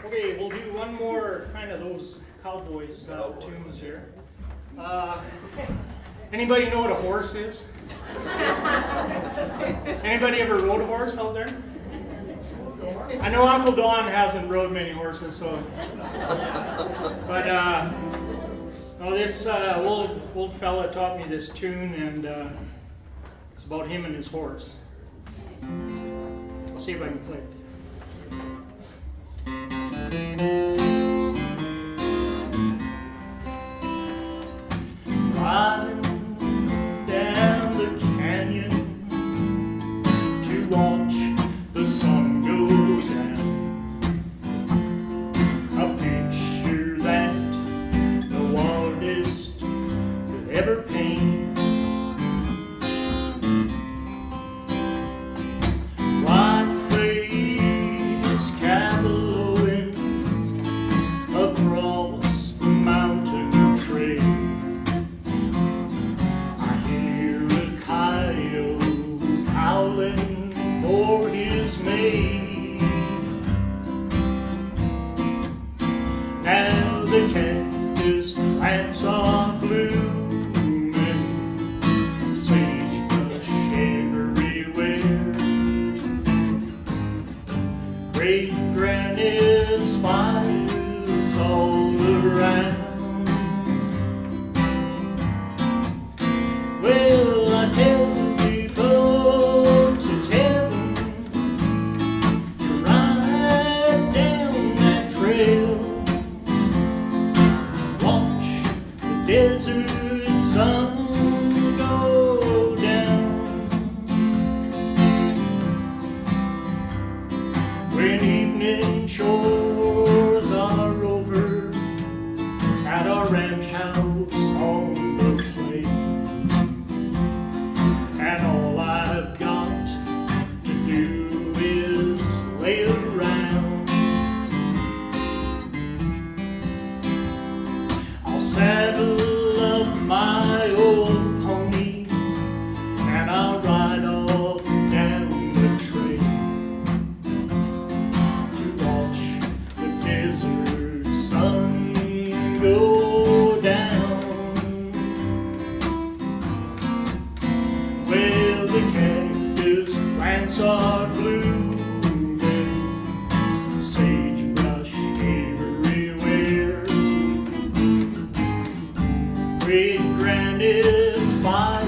Okay, we'll do one more kind of those cowboys tunes here. Anybody know what a horse is? Anybody ever rode a horse out there? I know Uncle Don hasn't rode many horses, so. But no, this old fella taught me this tune, and it's about him and his horse. I'll see if I can play it. Riding down the canyon to watch the sun go down, a picture that no artist could ever paint. White face caballoing across the mountain trail. I hear a coyote howling for his mate. Now the cactus plants are blooming, sagebrush everywhere. Great granite spires all around. Well, I tell people to tell them to ride down that trail, watch the desert sun go down. When evening chores are over at our ranch house on the plain, and all I've got to do is lay around, I'll saddle up my old pony and I'll ride off down the trail to watch the desert sun go down. Well, the cactus plants are blooming, sagebrush everywhere. Great granite spires